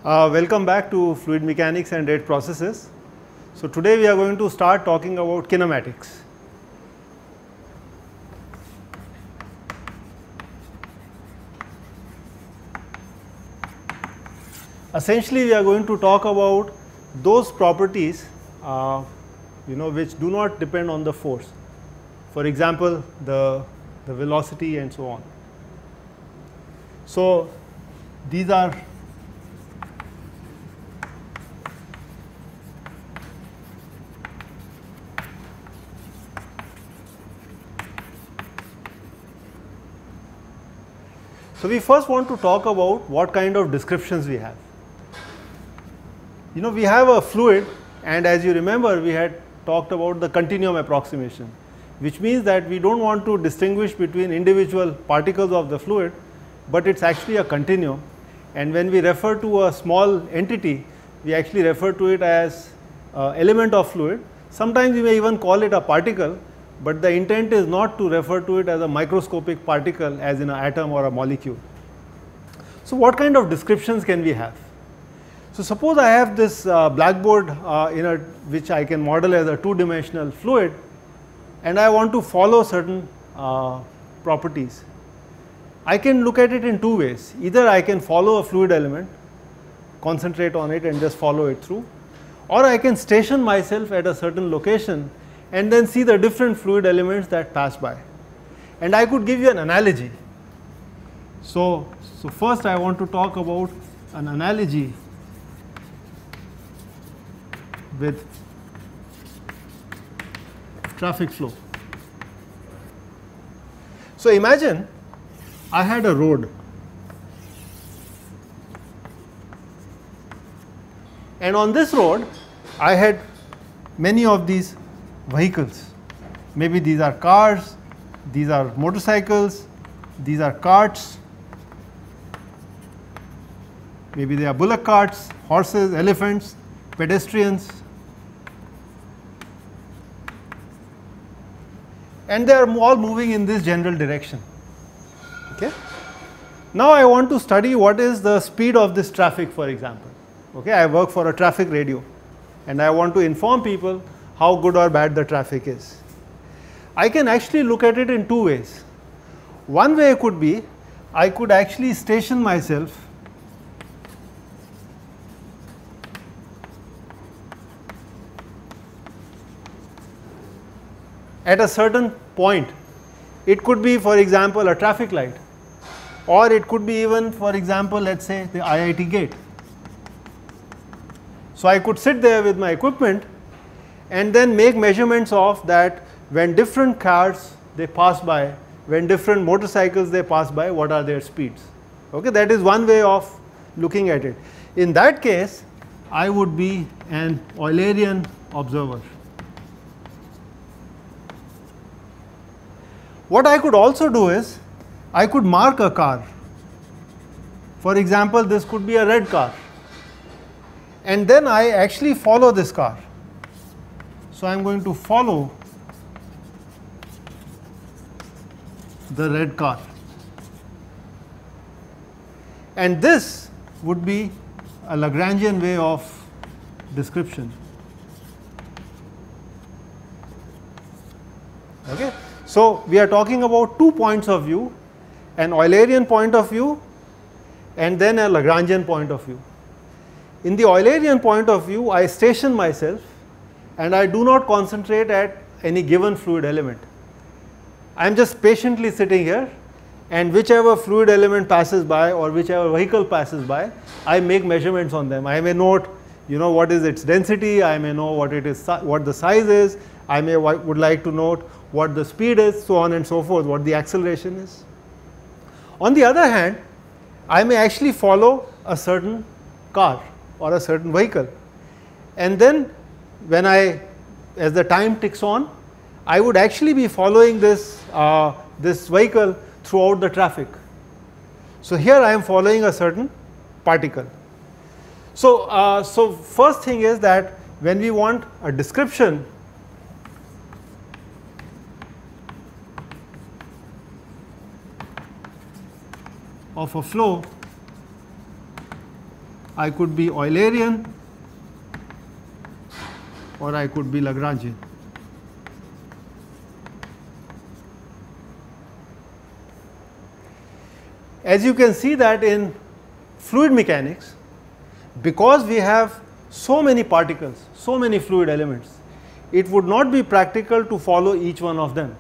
Welcome back to fluid mechanics and rate processes. So, today we are going to start talking about kinematics. Essentially, we are going to talk about those properties which do not depend on the force. For example, the velocity and so on. So, these are So, we first want to talk about what kind of descriptions we have. We have a fluid, and as you remember, we had talked about the continuum approximation, which means that we do not want to distinguish between individual particles of the fluid, but it is actually a continuum. And when we refer to a small entity, we actually refer to it as element of fluid. Sometimes we may even call it a particle, but the intent is not to refer to it as a microscopic particle as in an atom or a molecule. So, what kind of descriptions can we have? So, suppose I have this blackboard which I can model as a two-dimensional fluid, and I want to follow certain properties. I can look at it in two ways. Either I can follow a fluid element, concentrate on it and just follow it through, or I can station myself at a certain location and then see the different fluid elements that pass by. And I could give you an analogy. So first I want to talk about an analogy with traffic flow. So imagine I had a road, and on this road I had many of these vehicles. Maybe these are cars, these are motorcycles, these are carts, maybe they are bullock carts, horses, elephants, pedestrians, and they are all moving in this general direction. Okay. Now I want to study what is the speed of this traffic, for example. Okay, I work for a traffic radio and I want to inform people how good or bad the traffic is. I can actually look at it in two ways. One way could be I could actually station myself at a certain point. It could be, for example, a traffic light, or it could be even, for example, let us say the IIT gate. So I could sit there with my equipment and then make measurements of that when different cars they pass by, when different motorcycles they pass by, what are their speeds. Okay, that is one way of looking at it. In that case, I would be an Eulerian observer. What I could also do is, I could mark a car. For example, this could be a red car, and then I actually follow this car. So I am going to follow the red car, and this would be a Lagrangian way of description. Okay. So we are talking about 2 points of view, an Eulerian point of view and then a Lagrangian point of view. In the Eulerian point of view, I station myself and I do not concentrate at any given fluid element. I am just patiently sitting here, and whichever fluid element passes by or whichever vehicle passes by, I make measurements on them. I may note what is its density, I may know what it is, what the size is, I would like to note what the speed is, so on and so forth, what the acceleration is. On the other hand, I may actually follow a certain car or a certain vehicle, and then when as the time ticks on, I would actually be following this vehicle throughout the traffic. So here I am following a certain particle. So first thing is that when we want a description of a flow, I could be Eulerian or I could be Lagrangian. As you can see that in fluid mechanics, because we have so many particles, so many fluid elements, it would not be practical to follow each one of them.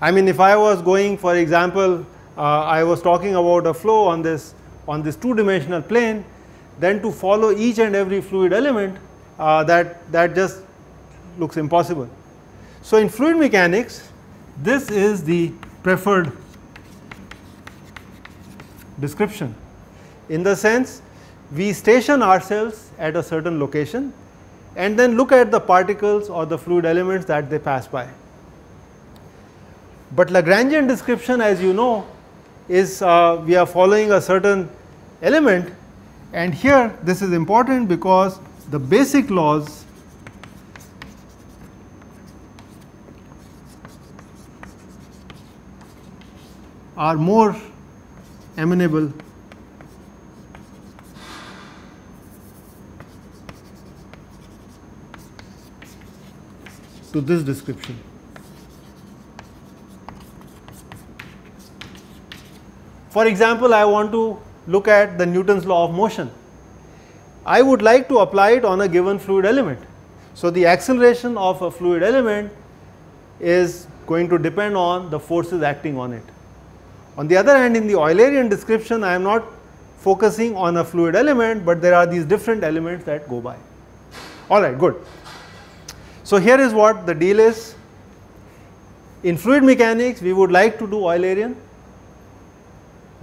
I mean, if I was going, for example, I was talking about a flow on this two-dimensional plane, then to follow each and every fluid element, that just looks impossible. So in fluid mechanics, this is the preferred description, in the sense we station ourselves at a certain location and then look at the particles or the fluid elements that they pass by. But Lagrangian description, as you know, is we are following a certain element, and here this is important because the basic laws are more amenable to this description. For example, I want to look at the Newton's law of motion. I would like to apply it on a given fluid element. So the acceleration of a fluid element is going to depend on the forces acting on it. On the other hand, in the Eulerian description, I am not focusing on a fluid element, but there are these different elements that go by. All right, good. So here is what the deal is. In fluid mechanics, we would like to do Eulerian,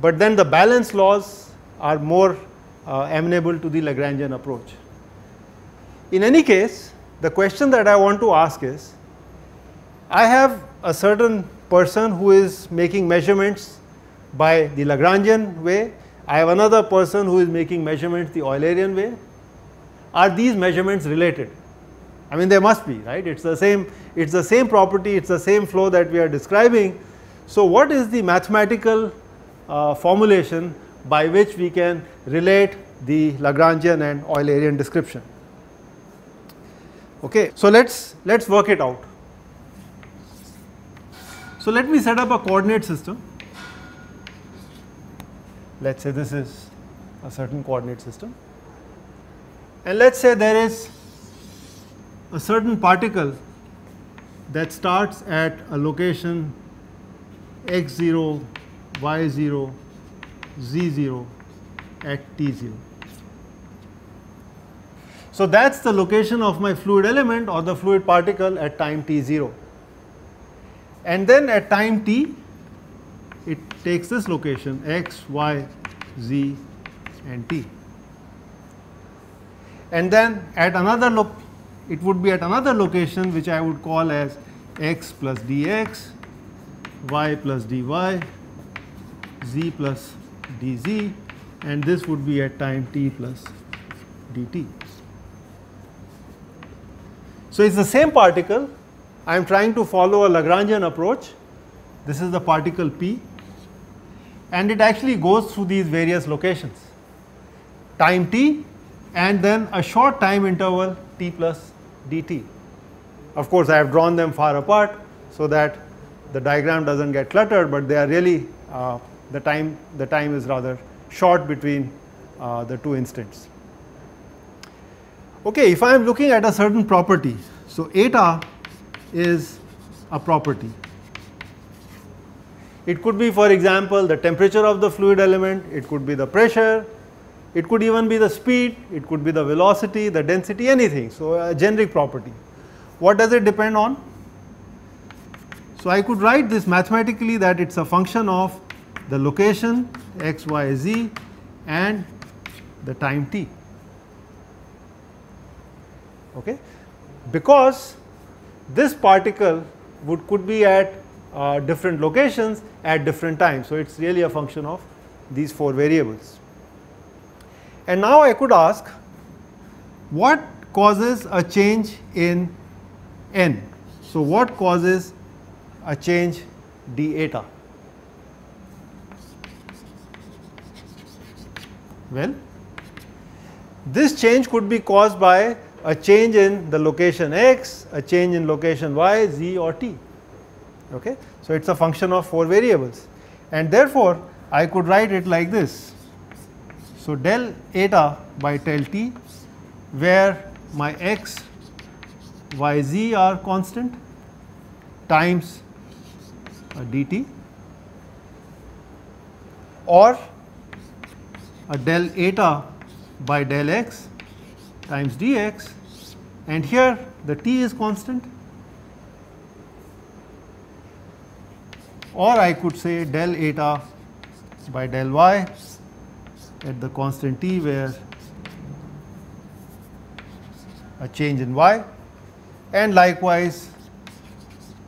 but then the balance laws are more amenable to the Lagrangian approach. In any case, the question that I want to ask is, I have a certain person who is making measurements by the Lagrangian way. I have another person who is making measurements the Eulerian way. Are these measurements related? I mean, they must be, right? It's the same property, it's the same flow that we are describing. So what is the mathematical formulation by which we can relate the Lagrangian and Eulerian description? Okay, so let's work it out. So let me set up a coordinate system. Let's say this is a certain coordinate system, and let's say there is a certain particle that starts at a location x0, y0, z0 at t0. So that's the location of my fluid element or the fluid particle at time t0. And then at time t, it takes this location x, y, z and t. And then at another it would be at another location which I would call as x plus dx, y plus dy, z plus dz, and this would be at time t plus dt. So it's the same particle. I am trying to follow a Lagrangian approach. This is the particle P, and it actually goes through these various locations, time t and then a short time interval t plus dt. Of course, I have drawn them far apart so that the diagram does not get cluttered, but they are really the time is rather short between the two instants. Okay, if I am looking at a certain property, so eta is a property. It could be, for example, the temperature of the fluid element, it could be the pressure, it could even be the speed, it could be the velocity, the density, anything. So a generic property. What does it depend on? So I could write this mathematically that it's a function of the location x, y, z and the time t. Okay? Because this particle could be at different locations at different times. So it's really a function of these four variables. And now I could ask, what causes a change in n? So what causes a change d eta? Well, This change could be caused by a change in the location x, a change in location y, z or t. Okay? So, it is a function of 4 variables, and therefore, I could write it like this. So, del eta by del t, where my x, y, z are constant, times a dt, or a del eta by del x times dx, and here the t is constant, or I could say del eta by del y at the constant t, where a change in y, and likewise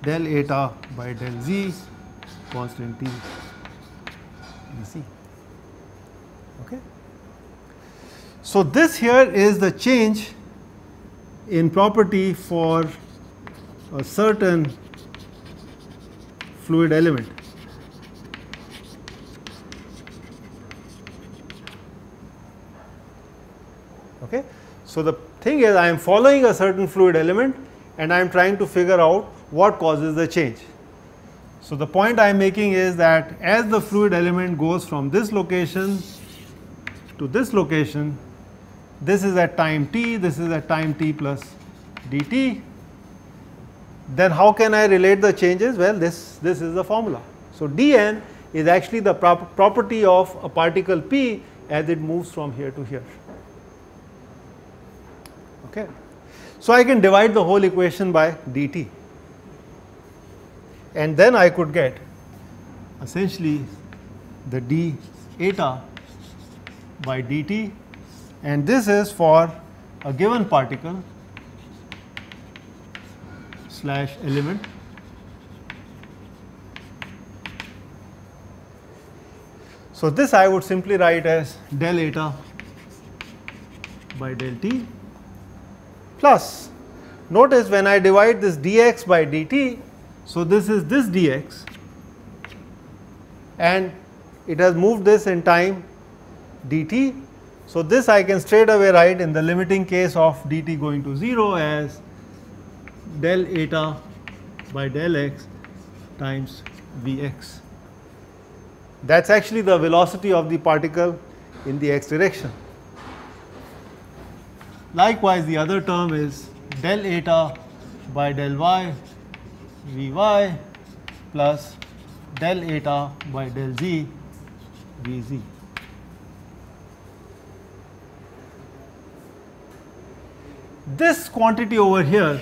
del eta by del z constant t dc. Okay. So, this here is the change in property for a certain fluid element. Okay. So, the thing is, I am following a certain fluid element and I am trying to figure out what causes the change. So, the point I am making is that as the fluid element goes from this location to this location, this is at time t, this is at time t plus dt, then how can I relate the changes? Well, this is the formula. So, dn is actually the property of a particle p as it moves from here to here. Okay. So, I can divide the whole equation by dt, and then I could get essentially the d eta by dt, and this is for a given particle slash element. So, this I would simply write as del eta by del t plus, notice when I divide this dx by dt, so this is this dx and it has moved this in time dt. So, this I can straight away write in the limiting case of dt going to 0 as del eta by del x times Vx. That is actually the velocity of the particle in the x direction. Likewise, the other term is del eta by del y Vy plus del eta by del z Vz. This quantity over here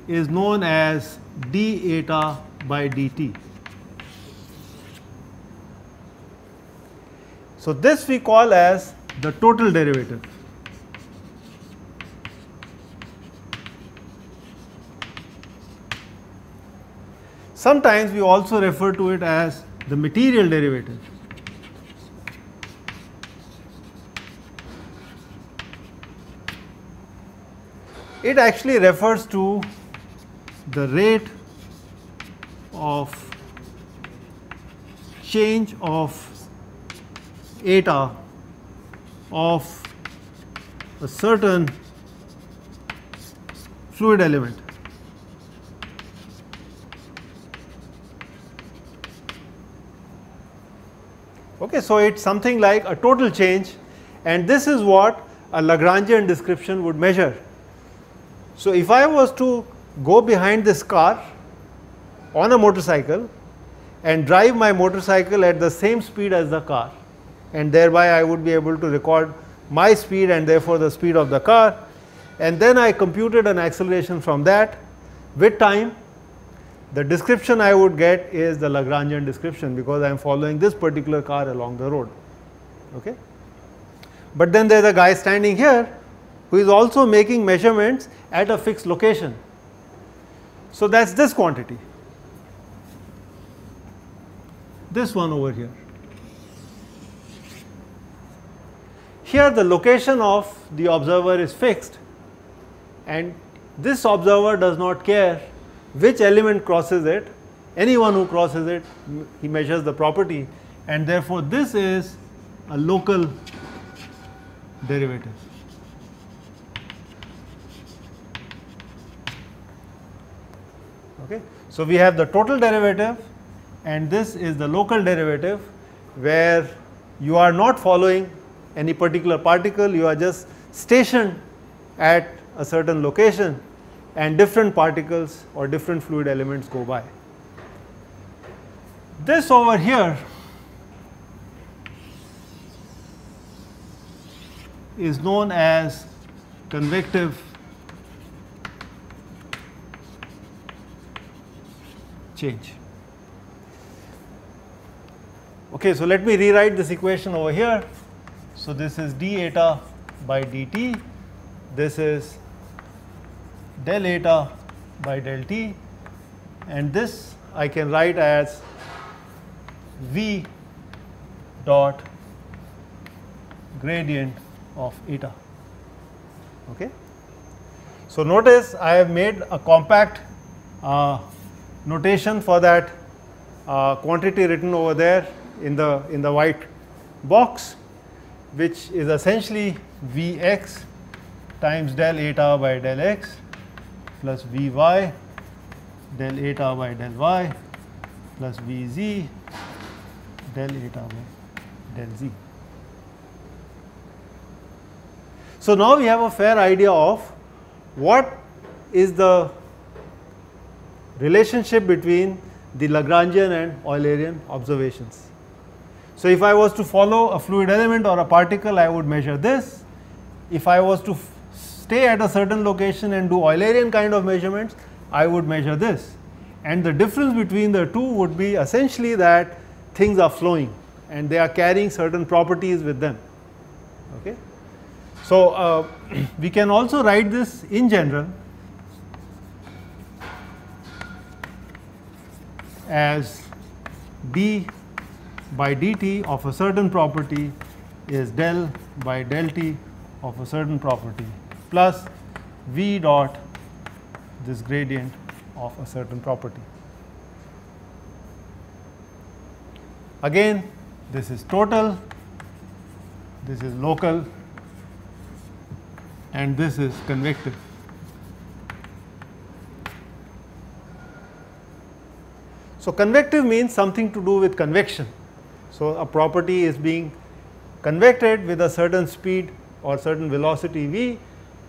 is known as d eta by dt. So, this we call as the total derivative. Sometimes we also refer to it as the material derivative. It actually refers to the rate of change of eta of a certain fluid element. Okay, so it is something like a total change, and this is what a Lagrangian description would measure. So, if I was to go behind this car on a motorcycle and drive my motorcycle at the same speed as the car, and thereby I would be able to record my speed and therefore the speed of the car, and then I computed an acceleration from that with time, the description I would get is the Lagrangian description, because I am following this particular car along the road. Okay. But then there is a guy standing here who is also making measurements at a fixed location. So, that is this quantity, this one over here. Here the location of the observer is fixed, and this observer does not care which element crosses it. Anyone who crosses it, he measures the property, and therefore, this is a local derivative. Okay. So, we have the total derivative and this is the local derivative where you are not following any particular particle, you are just stationed at a certain location and different particles or different fluid elements go by. This over here is known as convective change. Okay, so let me rewrite this equation over here. So this is d eta by dt, this is del eta by del t, and this I can write as v dot gradient of eta. Okay. So notice I have made a compact notation for that quantity written over there in the white box, which is essentially Vx times del eta by del x plus Vy del eta by del y plus Vz del eta by del z. So now we have a fair idea of what is the relationship between the Lagrangian and Eulerian observations. So if I was to follow a fluid element or a particle, I would measure this. If I was to stay at a certain location and do Eulerian kind of measurements, I would measure this. And the difference between the two would be essentially that things are flowing and they are carrying certain properties with them. Okay. So we can also write this in general as d by dt of a certain property is del by del t of a certain property plus v dot this gradient of a certain property. Again, this is total, this is local, and this is convective. So convective means something to do with convection. So a property is being convected with a certain speed or certain velocity v,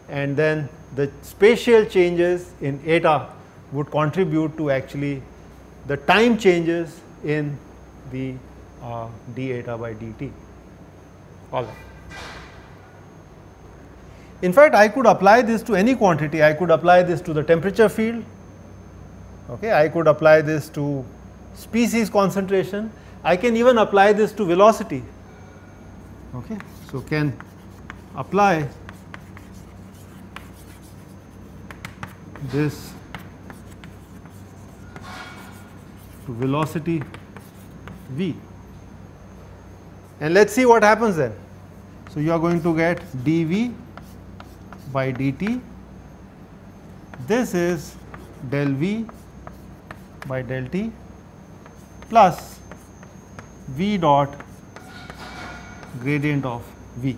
and then the spatial changes in eta would contribute to actually the time changes in the d eta by dt. All right. In fact, I could apply this to any quantity. I could apply this to the temperature field. Okay, I could apply this to species concentration. I can even apply this to velocity. Okay, so can apply this to velocity v, and let's see what happens then. So you are going to get dv by dt, this is del v by del t plus v dot gradient of v.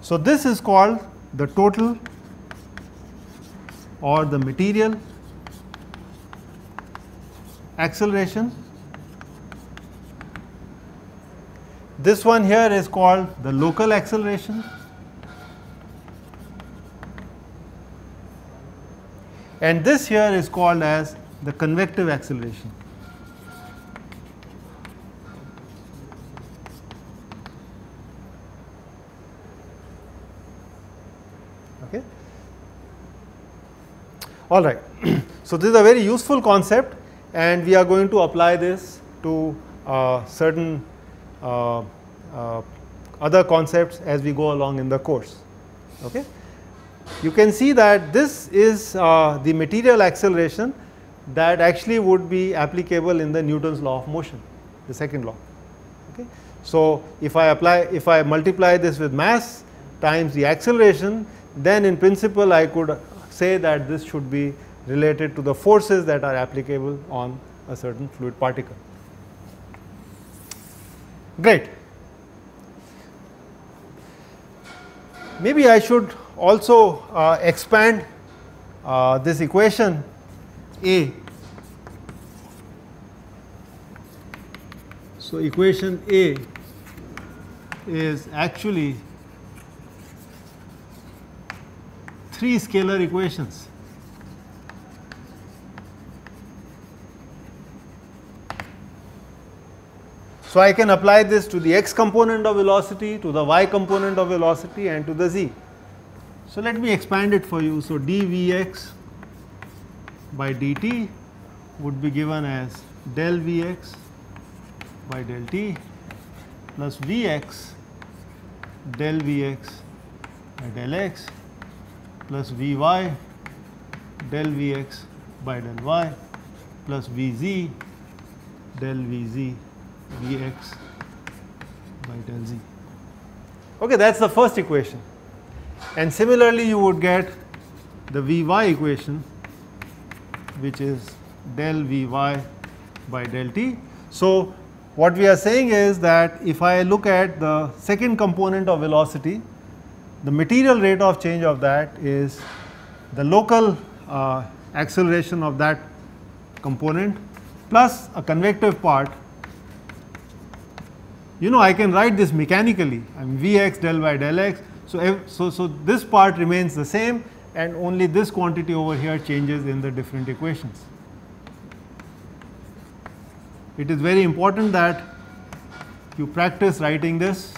So this is called the total or the material acceleration. This one here is called the local acceleration, and this here is called as the convective acceleration. Okay. All right. So this is a very useful concept, and we are going to apply this to certain other concepts as we go along in the course. Okay. You can see that this is the material acceleration that actually would be applicable in the Newton's law of motion, the second law. Okay. So if I multiply this with mass times the acceleration, then in principle I could say that this should be related to the forces that are applicable on a certain fluid particle. Great. Maybe I should also expand this equation A. So, equation A is actually 3 scalar equations. So, I can apply this to the x component of velocity, to the y component of velocity, and to the z. So, let me expand it for you. So, dvx by dt would be given as del vx by del t plus vx del vx by del x plus vy del vx by del y plus vz del vz vx by del z. Okay, that is the first equation. And similarly, you would get the vy equation, which is del vy by del t. So, what we are saying is that if I look at the second component of velocity, the material rate of change of that is the local acceleration of that component plus a convective part. You know, I can write this mechanically, I mean Vx del by del x. So, this part remains the same, and only this quantity over here changes in the different equations. It is very important that you practice writing this.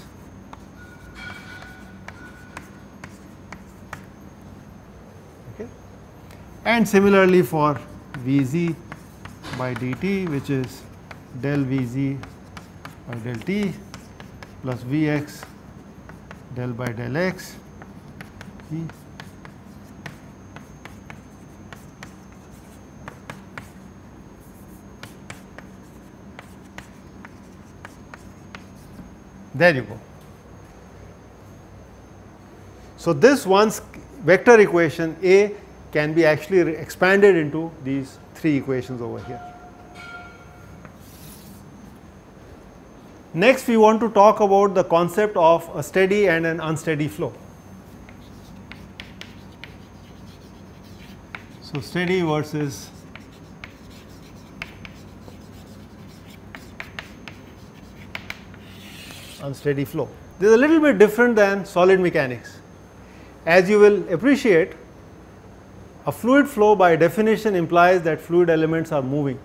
Okay. And similarly for Vz by dt, which is del Vz by del t plus Vx del by del x. There you go. So, this one vector equation A can be actually expanded into these 3 equations over here. Next, we want to talk about the concept of a steady and an unsteady flow. So, steady versus unsteady flow. This is a little bit different than solid mechanics. As you will appreciate, a fluid flow by definition implies that fluid elements are moving.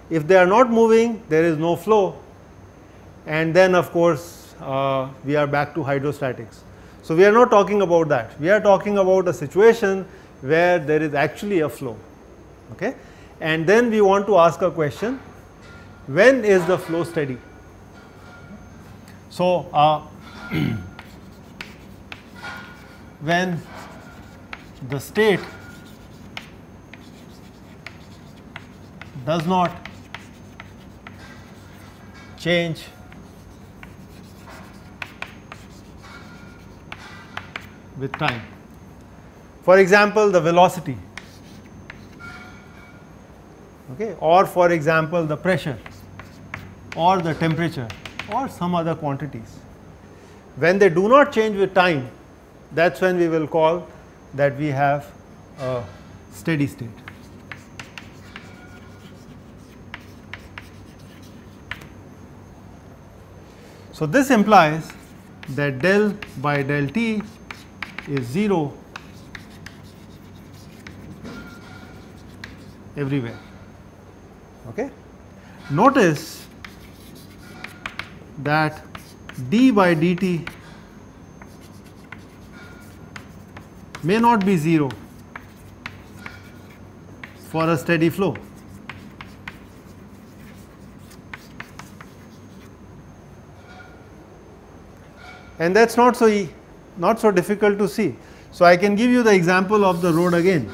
If they are not moving, there is no flow, and then of course, we are back to hydrostatics. So, we are not talking about that. We are talking about a situation where there is actually a flow. Okay? And then we want to ask a question, when is the flow steady? So, when the state does not change with time. For example, the velocity, okay, or for example, the pressure or the temperature or some other quantities. When they do not change with time, that is when we will call that we have a steady state. So, this implies that del by del t is 0 everywhere. Okay. Notice that d by dt may not be 0 for a steady flow. And that is not so difficult to see. So, I can give you the example of the road again.